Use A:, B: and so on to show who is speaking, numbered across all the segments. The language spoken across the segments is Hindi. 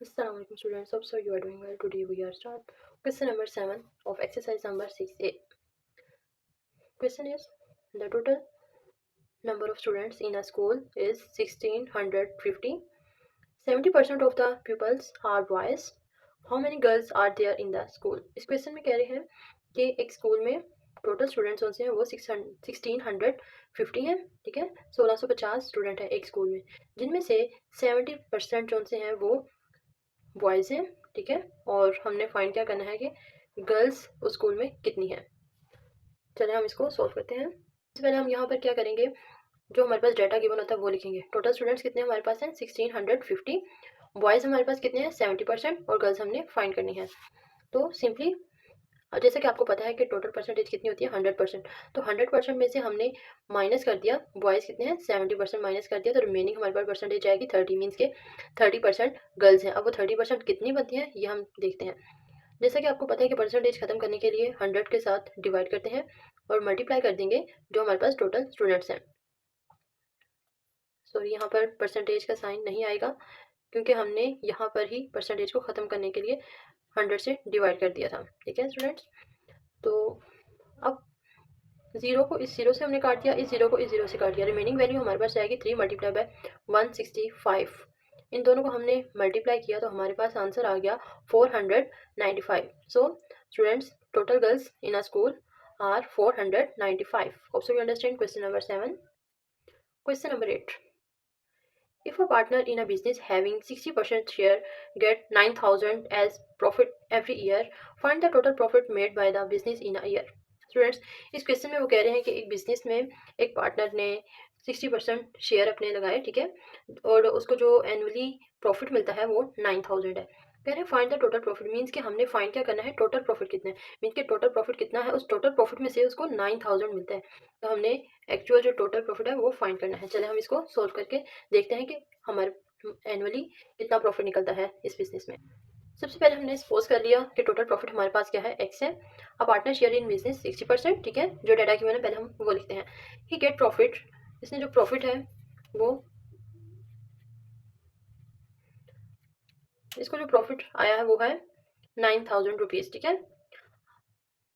A: Assalamualaikum students. Hope so you are doing well. Today we are start question number 7 of exercise number 6a. Question is the total number of students in a school is 1650. 70% of the pupils are boys. How many girls are there in the school? इस क्वेश्चन में कह रहे हैं कि एक स्कूल में टोटल स्टूडेंट्स कौन से हैं वो 1650 हैं, ठीक है। 1650 स्टूडेंट है एक स्कूल में, जिनमें से 70% जो से हैं वो बॉयज़ हैं, ठीक है। और हमने फाइंड क्या करना है कि गर्ल्स उस स्कूल में कितनी है। चलिए हम इसको सॉल्व करते हैं। इससे पहले हम यहाँ पर क्या करेंगे, जो हमारे पास डाटा गिवन होता है वो लिखेंगे। टोटल स्टूडेंट्स कितने हमारे पास हैं 1650। बॉयज़ हमारे पास कितने हैं 70% और गर्ल्स हमने फाइंड करनी है। तो सिंपली जैसे कि आपको पता है कि टोटल परसेंटेज कितनी होती है 100%। तो 100% में से हमने माइनस कर दिया, बॉयज़ कितने हैं 70% माइनस कर दिया, तो रिमेनिंग हमारे पास परसेंटेज आएगी 30, मीन्स के 30% गर्ल्स हैं। अब वो 30% कितनी बनती है ये हम देखते हैं। जैसा कि आपको पता है कि परसेंटेज खत्म करने के लिए 100 के साथ डिवाइड करते हैं और मल्टीप्लाई कर देंगे जो हमारे पास टोटल स्टूडेंट्स हैं। सॉरी, यहाँ पर परसेंटेज का साइन नहीं आएगा क्योंकि हमने यहाँ पर ही परसेंटेज को ख़त्म करने के लिए 100 से डिवाइड कर दिया था, ठीक है स्टूडेंट्स। तो अब जीरो को इस जीरो से हमने काट दिया, इस जीरो को इस जीरो से काट दिया, रिमेनिंग वैल्यू हमारे पास आएगी 3 मल्टीप्लाई बाय 165। इन दोनों को हमने मल्टीप्लाई किया तो हमारे पास आंसर आ गया 495। So students, total girls in a school are 495. Hope so you understand question number 7. Question number 8. If a partner in a business having 60% share get 9,000 as profit every year, find the total profit made by the business in a year. Students, इस क्वेश्चन में वो कह रहे हैं कि एक बिजनेस में एक पार्टनर ने 60% शेयर अपने लगाए, ठीक है, और उसको जो एनुअली प्रॉफिट मिलता है वो 9,000 है। कह रहे हैं find the total profit, means कि हमने फाइंड क्या करना है, टोटल प्रॉफिट कितना है, मीन्स कि टोटल प्रॉफिट कितना है, उस टोटल प्रॉफिट में से उसको 9,000 मिलता है। तो हमने एक्चुअल जो टोटल प्रॉफिट है वो फाइंड करना है। चले हम इसको सोल्व करके देखते हैं कि हमारे एनुअली कितना प्रॉफिट निकलता है इस बिजनेस में। सबसे पहले हमने सपोज कर लिया कि टोटल प्रॉफिट हमारे पास क्या है, एक्स है। A partner share in business 60%, ठीक है, जो डाटा की मैंने पहले हम वो लिखते हैं। ही गेट प्रॉफिट, इसने जो प्रॉफिट है वो, इसको जो प्रॉफिट आया है वो है 9,000 रुपीज़, ठीक है।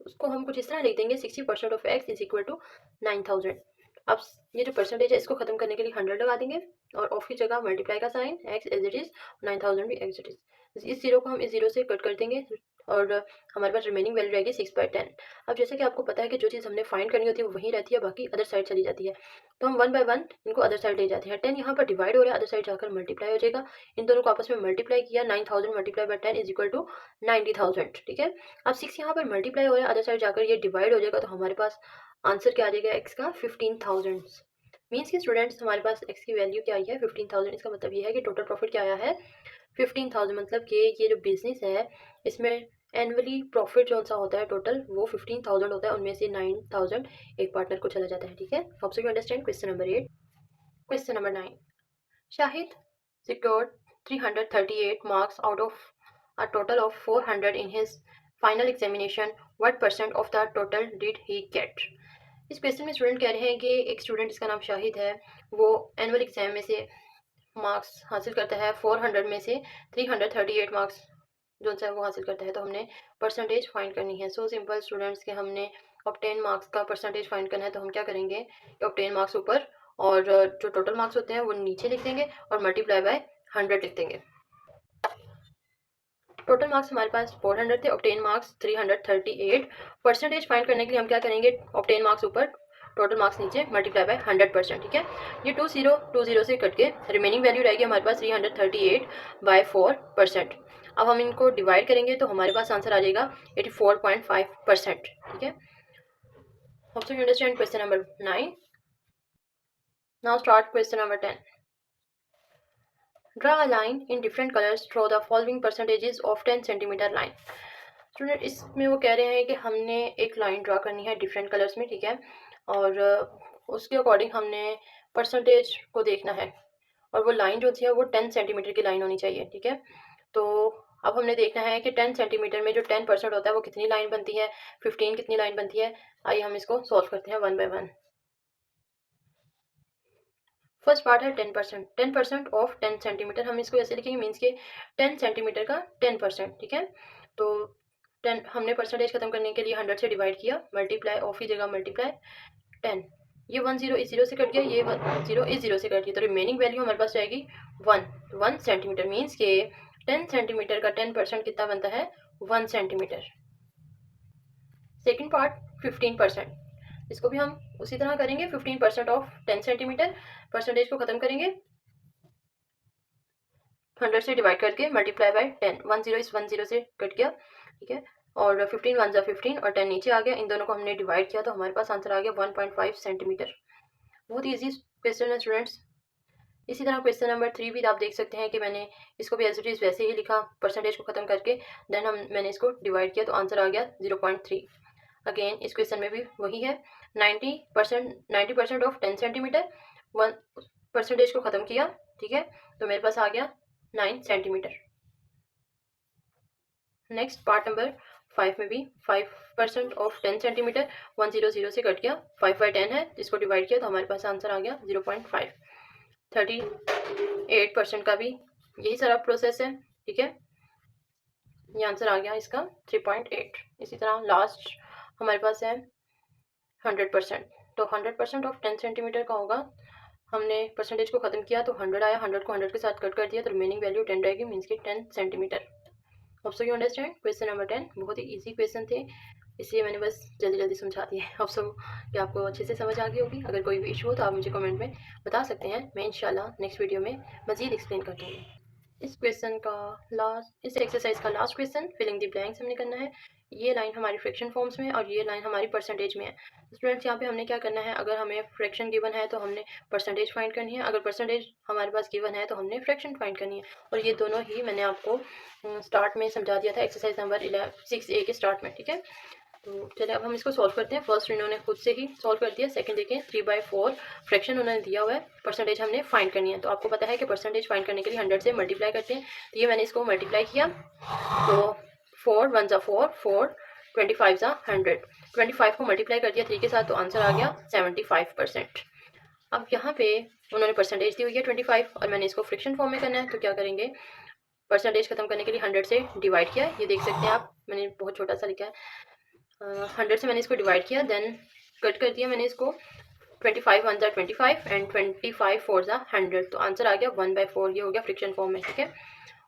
A: उसको हम कुछ इस तरह लिख देंगे 60% of X is equal to 9,000। अब ये जो परसेंटेज है इसको खत्म करने के लिए 100 लगा देंगे और ऑफ की जगह मल्टीप्लाई का sign, X as it is, 9,000 भी एक्स इट इज। इस जीरो को हम इस जीरो से कट कर देंगे और हमारे पास रिमेनिंग वैल्यू रहेगी 6/10। अब जैसे कि आपको पता है कि जो चीज़ हमने फाइंड करनी होती है वो वहीं रहती है, बाकी अदर साइड चली जाती है, तो हम 1 बाय 1 इनको अदर साइड ले जाते हैं। 10 यहाँ पर डिवाइड हो रहा है, अदर साइड जाकर मल्टीप्लाई हो जाएगा। इन दोनों को आपस में मल्टीप्लाई किया, 9,000 multiply by 10 is equal to 90,000, ठीक है। अब 6 यहाँ पर मल्टीप्लाई हो रहा है, अदर साइड जाकर ये डिवाइड हो जाएगा, तो हमारे पास आंसर क्या आ जाएगा एक्स का 15,000। मीन्स कि स्टूडेंट्स हमारे पास एक्स की वैल्यू क्या आई है 15,000। इसका मतलब ये है कि टोटल प्रॉफिट क्या आया है 15,000। मतलब कि ये जो बिजनेस है इसमें एनुअली प्रॉफिट जो सा होता है टोटल वो 15,000 होता है, उनमें से 9,000 एक पार्टनर को चला जाता है, ठीक है। Hope so you understand question number 8। Question number 9. Shahid secured 338 marks out of a total of 400 in his final examination. What percent of the total did he get? इस क्वेश्चन में स्टूडेंट कह रहे हैं कि एक स्टूडेंट जिसका नाम शाहिद है वो एनुअल एग्जाम में से मार्क्स हासिल करता है 400 में से 338 मार्क्स जो सा वो हासिल करता है। तो हमने परसेंटेज फाइंड करनी है। सो सिंपल स्टूडेंट्स के हमने ऑब्टेन मार्क्स का परसेंटेज फाइंड करना है, तो हम क्या करेंगे कि ऑब्टेन मार्क्स ऊपर और जो टोटल मार्क्स होते हैं वो नीचे लिख देंगे और मल्टीप्लाई बाय 100 लिख देंगे। टोटल मार्क्स हमारे पास 400 थे, ऑब्टेन मार्क्स 338। परसेंटेज फाइंड करने के लिए हम क्या करेंगे, ऑब्टेन मार्क्स ऊपर, टोटल मार्क्स नीचे, मल्टीप्लाई बाय 100%, ठीक है। ये 2 0 से कट के रिमेनिंग वैल्यू रहेगी हमारे पास 338 बाय 4%। अब हम इनको डिवाइड करेंगे तो हमारे पास आंसर आ जाएगा 84.5%, ठीक है। Hope so you understand question number 9. Now start question number 10. Draw a line in different colors through the following percentages of 10 centimeter line. Student इसमें वो कह रहे हैं कि हमने एक लाइन ड्रा करनी है डिफरेंट कलर्स में, ठीक है, और उसके अकॉर्डिंग हमने परसेंटेज को देखना है और वो लाइन जो है वो 10 सेंटीमीटर की लाइन होनी चाहिए, ठीक है। तो अब हमने देखना है कि 10 सेंटीमीटर में जो 10% होता है वो कितनी लाइन बनती है, 15 कितनी लाइन बनती है। आइए हम इसको सॉल्व करते हैं 1 बाय 1। फर्स्ट पार्ट है 10%। 10% ऑफ 10 सेंटीमीटर, हम इसको ऐसे लिखेंगे, मीन्स के 10 सेंटीमीटर का 10%, ठीक है। तो 10 हमने परसेंटेज खत्म करने के लिए 100 से डिवाइड किया, मल्टीप्लाई ऑफ ही जगह मल्टीप्लाई 10, ये 1 0 इस 0 से कट गया, ये 1 0 इस 0 से कट गया, तो रिमेनिंग वैल्यू हमारे पास जाएगी 1 सेंटीमीटर, मीन्स के 10 सेंटीमीटर का 10% कितना बनता है, 1 सेंटीमीटर। सेकेंड पार्ट 15%, इसको भी हम उसी तरह करेंगे, 15% ऑफ 10 सेंटीमीटर, परसेंटेज को खत्म करेंगे 100 से डिवाइड करके, मल्टीप्लाई बाय 10, 1 0 इस 1 0 से कट गया, ठीक है, और 15 1 15 और 10 नीचे आ गया, इन दोनों को हमने डिवाइड किया तो हमारे पास आंसर आ गया 1.5 सेंटीमीटर। बहुत ईजी क्वेश्चन है स्टूडेंट्स। इसी तरह क्वेश्चन नंबर 3 भी आप देख सकते हैं कि मैंने इसको भी एज इट इज़ वैसे ही लिखा, परसेंटेज को खत्म करके, देन मैंने इसको डिवाइड किया तो आंसर आ गया 0.3। अगेन इस क्वेश्चन में भी वही है, 90% ऑफ 10 सेंटीमीटर, 1 परसेंटेज को खत्म किया, ठीक है, तो मेरे पास आ गया 9 सेंटीमीटर। नेक्स्ट पार्ट नंबर 5 में भी 5% ऑफ 10 सेंटीमीटर, 1 0 0 से कट गया, 5/10 है, जिसको डिवाइड किया तो हमारे पास आंसर आ गया 0.5। 38% का भी यही सारा प्रोसेस है, ठीक है, ये आंसर आ गया इसका 3.8। इसी तरह लास्ट हमारे पास है 100%, तो 100% ऑफ 10 सेंटीमीटर का होगा, हमने परसेंटेज को खत्म किया तो 100 आया, 100 को 100 के साथ कट कर दिया तो रिमेनिंग वैल्यू 10 रहेगी, मीन्स की 10 centimetre. Hope so you understand question number 10, बहुत ही इजी क्वेश्चन थे, इसलिए मैंने बस जल्दी जल्दी समझा दिए। होप सो कि आपको अच्छे से समझ आ गई होगी। अगर कोई भी इशू हो तो आप मुझे कमेंट में बता सकते हैं, मैं इंशाल्लाह नेक्स्ट वीडियो में मज़ीद एक्सप्लेन कर दूँगी। इस क्वेश्चन का लास्ट, इस एक्सरसाइज का last question filling the blanks हमने करना है। ये लाइन हमारी फ्रैक्शन फॉर्म्स में और ये लाइन हमारी परसेंटेज में है। स्टूडेंट्स यहाँ पे हमने क्या करना है, अगर हमें फ्रैक्शन गिवन है तो हमने परसेंटेज फाइंड करनी है, अगर परसेंटेज हमारे पास गिवन है तो हमने फ्रैक्शन फाइंड करनी है, और ये दोनों ही मैंने आपको स्टार्ट में समझा दिया था एक्सरसाइज नंबर 6A के स्टार्ट में, ठीक है। तो चलिए अब हम इसको सॉल्व करते हैं। फर्स्ट इन्होंने खुद से ही सॉल्व कर दिया, सेकंड देखिए 3/4 फ्रैक्शन उन्होंने दिया हुआ है, परसेंटेज हमने फाइंड करनी है। तो आपको पता है कि परसेंटेज फाइंड करने के लिए 100 से मल्टीप्लाई करते हैं, तो ये मैंने इसको मल्टीप्लाई किया, तो 4 1 4 4 25 100, 25 को मल्टीप्लाई कर दिया 3 के साथ तो आंसर आ गया 75%। अब यहाँ पे उन्होंने परसेंटेज दी हुई है 25 और मैंने इसको फ्रैक्शन फॉर्म में करना है, तो क्या करेंगे, परसेंटेज खत्म करने के लिए 100 से डिवाइड किया, ये देख सकते हैं आप, मैंने बहुत छोटा सा लिखा है, 100 से मैंने इसको डिवाइड किया, देन कट कर दिया मैंने इसको, 25 1 25 एंड 25 4 100, तो आंसर आ गया 1/4, ये हो गया फ्रैक्शन फॉर्म में, ठीक है।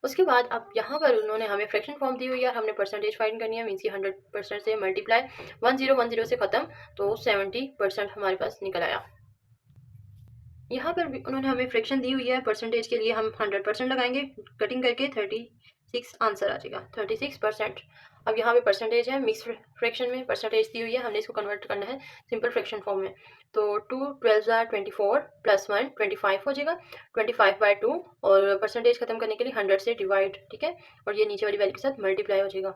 A: उसके बाद अब यहाँ पर उन्होंने हमें फ्रैक्शन फॉर्म दी हुई है, हमने परसेंटेज फाइंड करनी है, मीन्स की 100% से मल्टीप्लाई 1 0 से खत्म, तो 70% हमारे पास निकल आया। यहाँ पर भी उन्होंने हमें फ्रैक्शन दी हुई है, परसेंटेज के लिए हम 100% लगाएंगे, कटिंग करके 36 आंसर आ जाएगा, 36%। अब यहाँ पे परसेंटेज है, मिक्स फ्रैक्शन में परसेंटेज दी हुई है, हमने इसको कन्वर्ट करना है सिंपल फ्रैक्शन फॉर्म में, तो 2 12 24 + 1 25 हो जाएगा, 25/2 और परसेंटेज खत्म करने के लिए 100 से डिवाइड, ठीक है, और ये नीचे वाली वैल्यू के साथ मल्टीप्लाई हो जाएगा,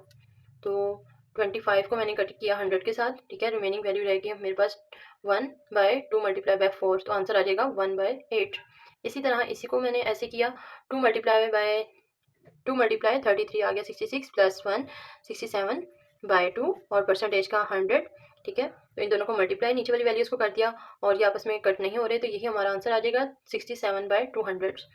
A: तो 25 को मैंने कट किया 100 के साथ, ठीक है, रिमेनिंग वैल्यू रहेगी मेरे पास 1/2 मल्टीप्लाई बाय 4, तो आंसर आ जाएगा 1/8। इसी तरह इसी को मैंने ऐसे किया, 2 मल्टीप्लाई 33 आ गया 66 + 1 67/2 और परसेंटेज का 100, ठीक है, तो इन दोनों को मल्टीप्लाई नीचे वाली वैल्यूज़ को कर दिया और ये आपस में कट नहीं हो रहे, तो यही हमारा आंसर आ जाएगा 67/200।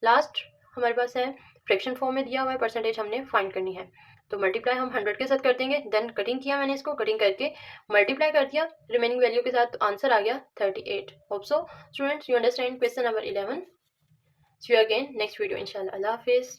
A: लास्ट हमारे पास है फ्रैक्शन फॉर्म में दिया हुआ है, परसेंटेज हमने फाइंड करनी है, तो मल्टीप्लाई हम 100 के साथ कर देंगे, देन कटिंग किया मैंने इसको, कटिंग करके मल्टीप्लाई कर दिया रिमेनिंग वैल्यू के साथ, तो आंसर आ गया 38। Hope so students you understand question number 11। See you again next video इंशाल्लाह। अल्लाह हाफिज़।